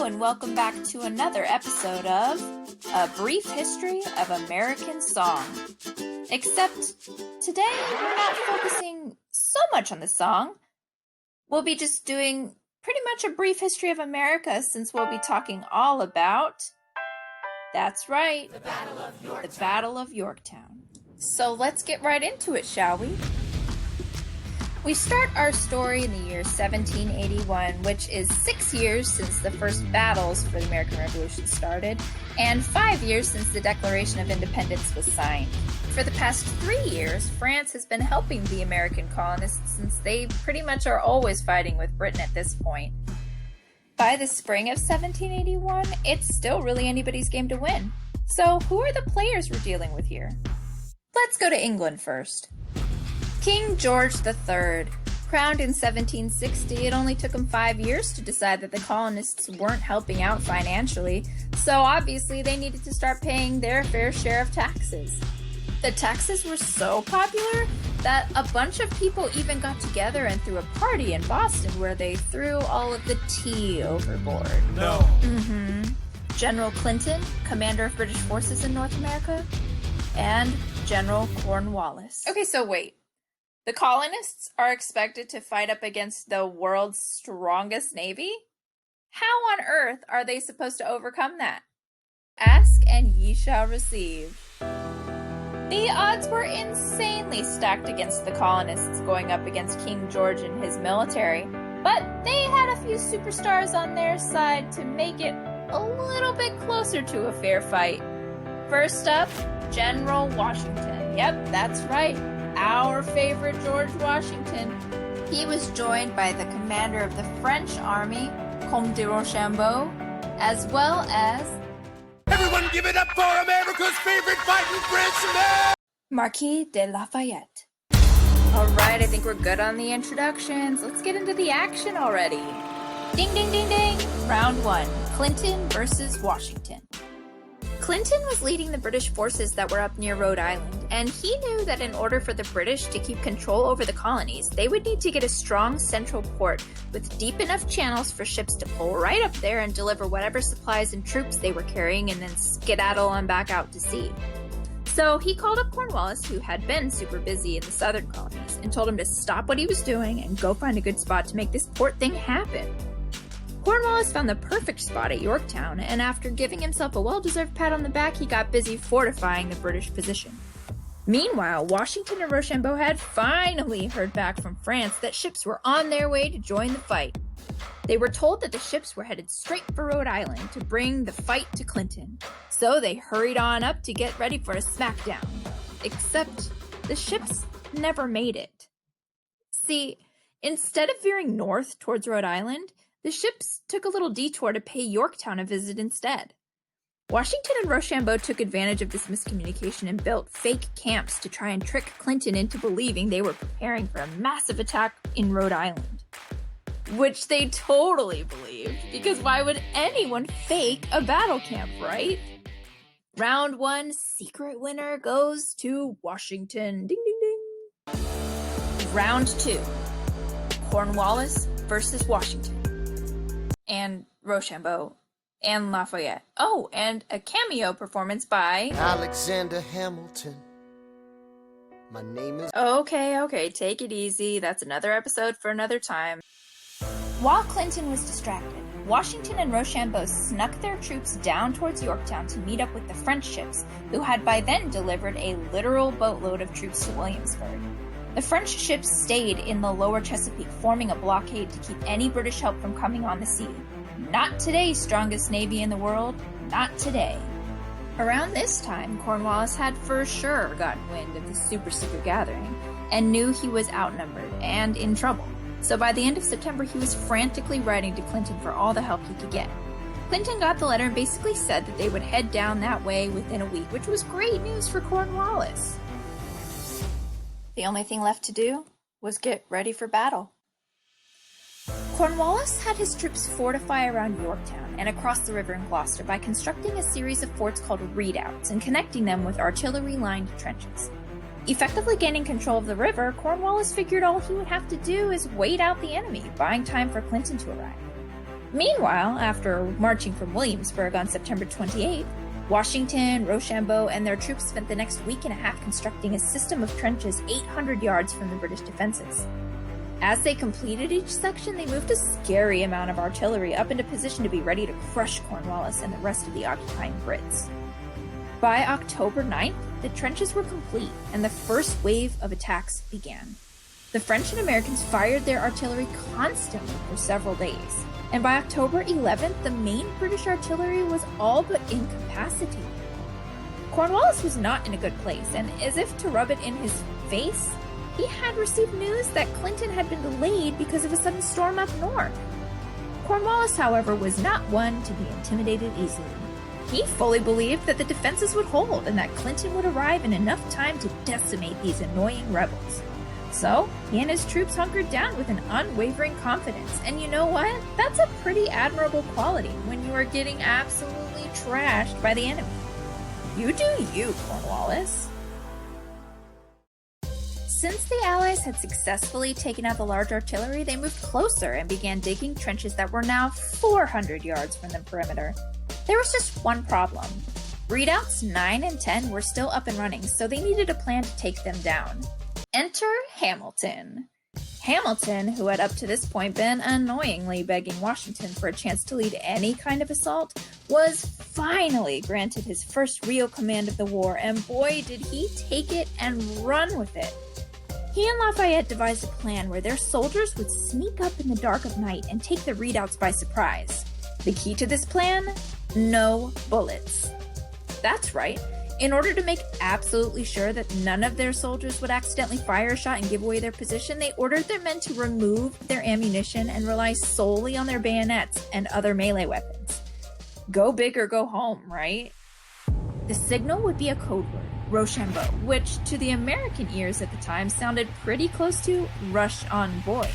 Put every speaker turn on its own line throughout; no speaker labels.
and welcome back to another episode of A Brief History of American Song. Except today we're not focusing so much on the song. We'll be just doing pretty much a brief history of America since we'll be talking all about, that's right, the Battle of Yorktown. So let's get right into it, shall we? We start our story in the year 1781, which is 6 years since the first battles for the American Revolution started, and 5 years since the Declaration of Independence was signed. For the past 3 years, France has been helping the American colonists since they pretty much are always fighting with Britain at this point. By the spring of 1781, it's still really anybody's game to win. So who are the players we're dealing with here? Let's go to England first. King George III. Crowned in 1760, it only took him 5 years to decide that the colonists weren't helping out financially, so obviously they needed to start paying their fair share of taxes. The taxes were so popular that a bunch of people even got together and threw a party in Boston where they threw all of the tea overboard.
No.
General Clinton, commander of British forces in North America, and General Cornwallis. Okay, so wait. The colonists are expected to fight up against the world's strongest navy? How on earth are they supposed to overcome that? Ask and ye shall receive. The odds were insanely stacked against the colonists going up against King George and his military, but they had a few superstars on their side to make it a little bit closer to a fair fight. First up, General Washington. Yep, that's right. Our favorite George Washington. He was joined by the commander of the French army, Comte de Rochambeau, as well as
Everyone give it up for America's favorite fighting Frenchman!
Marquis de Lafayette. Alright, I think we're good on the introductions. Let's get into the action already. Ding, ding, ding, ding. Round 1. Clinton versus Washington. Clinton was leading the British forces that were up near Rhode Island, and he knew that in order for the British to keep control over the colonies, they would need to get a strong central port with deep enough channels for ships to pull right up there and deliver whatever supplies and troops they were carrying and then skedaddle on back out to sea. So he called up Cornwallis, who had been super busy in the southern colonies, and told him to stop what he was doing and go find a good spot to make this port thing happen. Cornwallis found the perfect spot at Yorktown, and after giving himself a well-deserved pat on the back, he got busy fortifying the British position. Meanwhile, Washington and Rochambeau had finally heard back from France that ships were on their way to join the fight. They were told that the ships were headed straight for Rhode Island to bring the fight to Clinton, so they hurried on up to get ready for a smackdown. Except the ships never made it. See, instead of veering north towards Rhode Island, the ships took a little detour to pay Yorktown a visit instead. Washington and Rochambeau took advantage of this miscommunication and built fake camps to try and trick Clinton into believing they were preparing for a massive attack in Rhode Island. Which they totally believed, because why would anyone fake a battle camp, right? Round 1, secret winner goes to Washington. Ding, ding, ding. Round 2, Cornwallis versus Washington. And Rochambeau, and Lafayette. Oh, and a cameo performance by
Alexander Hamilton. My name is...
Okay, take it easy. That's another episode for another time. While Clinton was distracted, Washington and Rochambeau snuck their troops down towards Yorktown to meet up with the French ships, who had by then delivered a literal boatload of troops to Williamsburg. The French ships stayed in the lower Chesapeake, forming a blockade to keep any British help from coming on the sea. Not today, strongest navy in the world. Not today. Around this time, Cornwallis had for sure gotten wind of the super secret gathering, and knew he was outnumbered and in trouble. So by the end of September, he was frantically writing to Clinton for all the help he could get. Clinton got the letter and basically said that they would head down that way within a week, which was great news for Cornwallis. The only thing left to do was get ready for battle. Cornwallis had his troops fortify around Yorktown and across the river in Gloucester by constructing a series of forts called redoubts and connecting them with artillery-lined trenches. Effectively gaining control of the river, Cornwallis figured all he would have to do is wait out the enemy, buying time for Clinton to arrive. Meanwhile, after marching from Williamsburg on September 28th, Washington, Rochambeau, and their troops spent the next week and a half constructing a system of trenches 800 yards from the British defenses. As they completed each section, they moved a scary amount of artillery up into position to be ready to crush Cornwallis and the rest of the occupying Brits. By October 9th, the trenches were complete, and the first wave of attacks began. The French and Americans fired their artillery constantly for several days, and by October 11th, the main British artillery was all but incapacitated. Cornwallis was not in a good place, and as if to rub it in his face, he had received news that Clinton had been delayed because of a sudden storm up north. Cornwallis, however, was not one to be intimidated easily. He fully believed that the defenses would hold and that Clinton would arrive in enough time to decimate these annoying rebels. So, he and his troops hunkered down with an unwavering confidence. And you know what? That's a pretty admirable quality when you are getting absolutely trashed by the enemy. You do you, Cornwallis. Since the Allies had successfully taken out the large artillery, they moved closer and began digging trenches that were now 400 yards from the perimeter. There was just one problem. Redoubts 9 and 10 were still up and running, so they needed a plan to take them down. Enter Hamilton. Hamilton, who had up to this point been annoyingly begging Washington for a chance to lead any kind of assault, was finally granted his first real command of the war, and boy did he take it and run with it. He and Lafayette devised a plan where their soldiers would sneak up in the dark of night and take the redoubts by surprise. The key to this plan? No bullets. That's right. In order to make absolutely sure that none of their soldiers would accidentally fire a shot and give away their position, they ordered their men to remove their ammunition and rely solely on their bayonets and other melee weapons. Go big or go home, right? The signal would be a code word, Rochambeau, which to the American ears at the time sounded pretty close to "rush on boys,"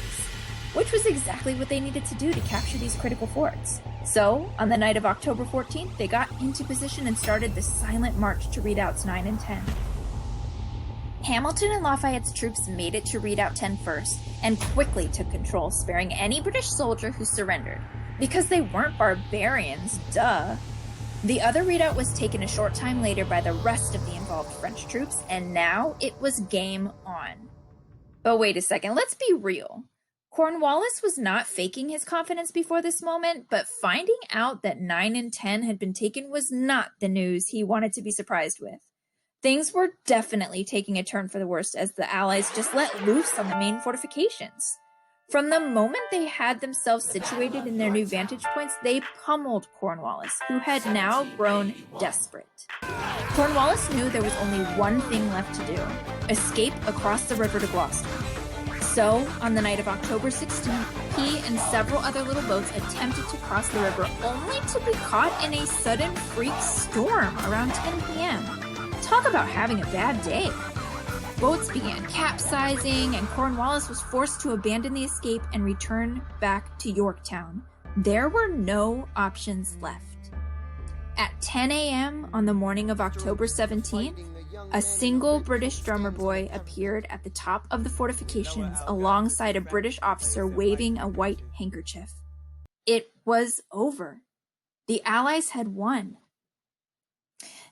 which was exactly what they needed to do to capture these critical forts. So, on the night of October 14th, they got into position and started the silent march to Redoubts 9 and 10. Hamilton and Lafayette's troops made it to Redoubt 10 first, and quickly took control, sparing any British soldier who surrendered. Because they weren't barbarians, duh. The other redoubt was taken a short time later by the rest of the involved French troops, and now it was game on. But wait a second, let's be real. Cornwallis was not faking his confidence before this moment, but finding out that 9 and 10 had been taken was not the news he wanted to be surprised with. Things were definitely taking a turn for the worst as the Allies just let loose on the main fortifications. From the moment they had themselves situated in their new vantage points, they pummeled Cornwallis, who had now grown desperate. Cornwallis knew there was only one thing left to do: escape across the river to Gloucester. So, on the night of October 16th, he and several other little boats attempted to cross the river, only to be caught in a sudden freak storm around 10 p.m. Talk about having a bad day. Boats began capsizing, and Cornwallis was forced to abandon the escape and return back to Yorktown. There were no options left. At 10 a.m. on the morning of October 17th, a single British drummer boy appeared at the top of the fortifications alongside a British officer waving a white handkerchief. It was over. The Allies had won.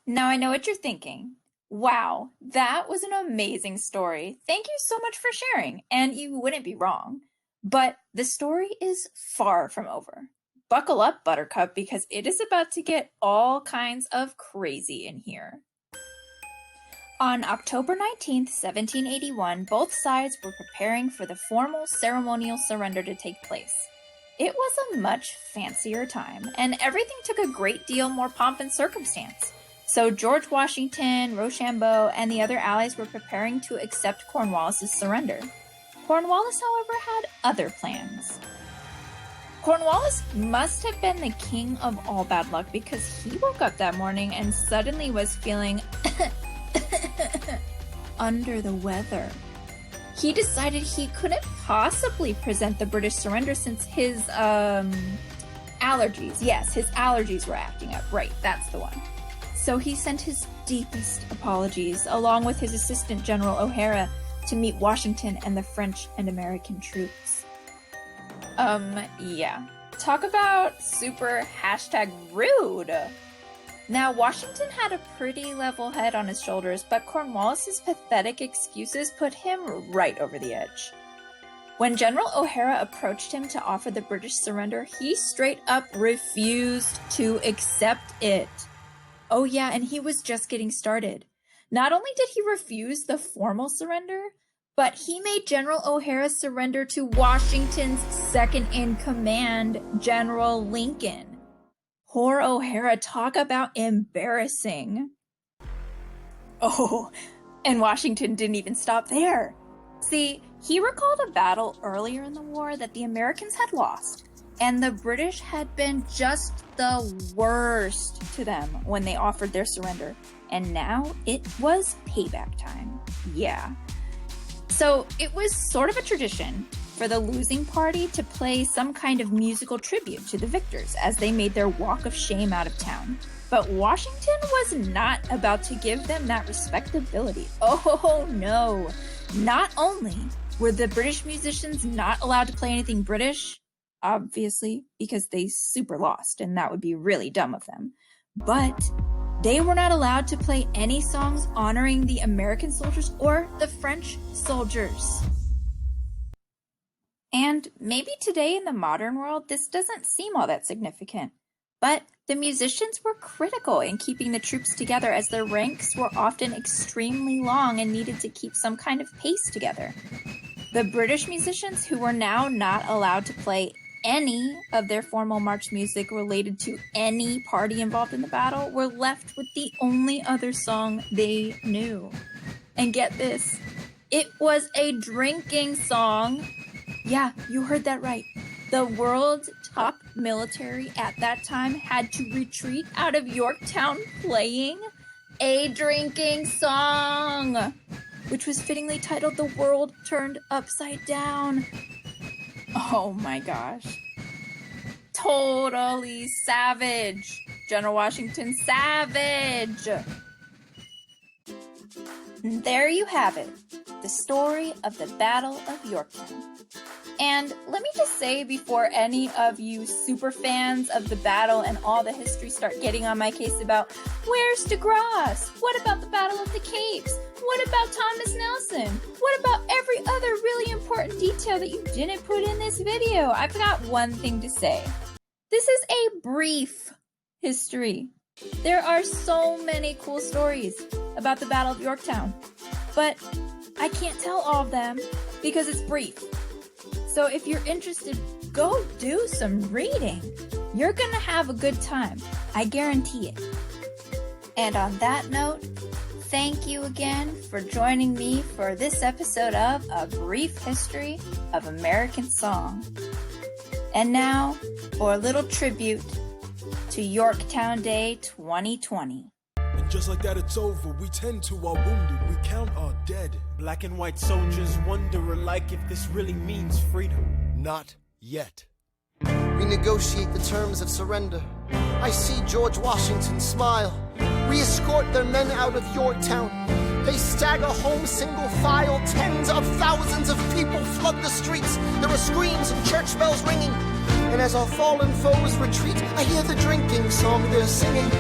Now I know what you're thinking. Wow, that was an amazing story. Thank you so much for sharing, and you wouldn't be wrong. But the story is far from over. Buckle up, Buttercup, because it is about to get all kinds of crazy in here. On October 19th, 1781, both sides were preparing for the formal ceremonial surrender to take place. It was a much fancier time, and everything took a great deal more pomp and circumstance. So George Washington, Rochambeau, and the other allies were preparing to accept Cornwallis' surrender. Cornwallis, however, had other plans. Cornwallis must have been the king of all bad luck because he woke up that morning and suddenly was feeling under the weather. He decided he couldn't possibly present the British surrender since his allergies. Yes, his allergies were acting up. Right, that's the one. So he sent his deepest apologies, along with his assistant General O'Hara, to meet Washington and the French and American troops. Yeah. Talk about super #rude. Now, Washington had a pretty level head on his shoulders, but Cornwallis's pathetic excuses put him right over the edge. When General O'Hara approached him to offer the British surrender, he straight up refused to accept it. Oh yeah, and he was just getting started. Not only did he refuse the formal surrender, but he made General O'Hara surrender to Washington's second-in-command, General Lincoln. Poor O'Hara, talk about embarrassing. Oh, and Washington didn't even stop there. See, he recalled a battle earlier in the war that the Americans had lost, and the British had been just the worst to them when they offered their surrender. And now it was payback time. Yeah. So it was sort of a tradition for the losing party to play some kind of musical tribute to the victors as they made their walk of shame out of town. But Washington was not about to give them that respectability. Oh no. Not only were the British musicians not allowed to play anything British, obviously, because they super lost, and that would be really dumb of them, but they were not allowed to play any songs honoring the American soldiers or the French soldiers. And maybe today in the modern world, this doesn't seem all that significant, but the musicians were critical in keeping the troops together as their ranks were often extremely long and needed to keep some kind of pace together. The British musicians, who were now not allowed to play any of their formal march music related to any party involved in the battle, were left with the only other song they knew. And get this, it was a drinking song. Yeah, you heard that right. The world's top military at that time had to retreat out of Yorktown playing a drinking song, which was fittingly titled "The World Turned Upside Down." Oh my gosh. Totally savage. General Washington, savage. There you have it. The story of the Battle of Yorktown. And let me just say, before any of you super fans of the battle and all the history start getting on my case about where's DeGrasse? What about the Battle of the Capes? What about Thomas Nelson? What about every other really important detail that you didn't put in this video? I've got one thing to say. This is a brief history. There are so many cool stories about the Battle of Yorktown, but I can't tell all of them because it's brief. So if you're interested, go do some reading. You're gonna have a good time. I guarantee it. And on that note, thank you again for joining me for this episode of A Brief History of American Song. And now for a little tribute to Yorktown Day 2020.
And just like that, it's over. We tend to our wounded. We count our dead.
Black and white soldiers wonder alike if this really means freedom.
Not yet.
We negotiate the terms of surrender. I see George Washington smile. We escort their men out of Yorktown. They stagger home single file. Tens of thousands of people flood the streets. There are screams and church bells ringing. And as our fallen foes retreat, I hear the drinking song they're singing.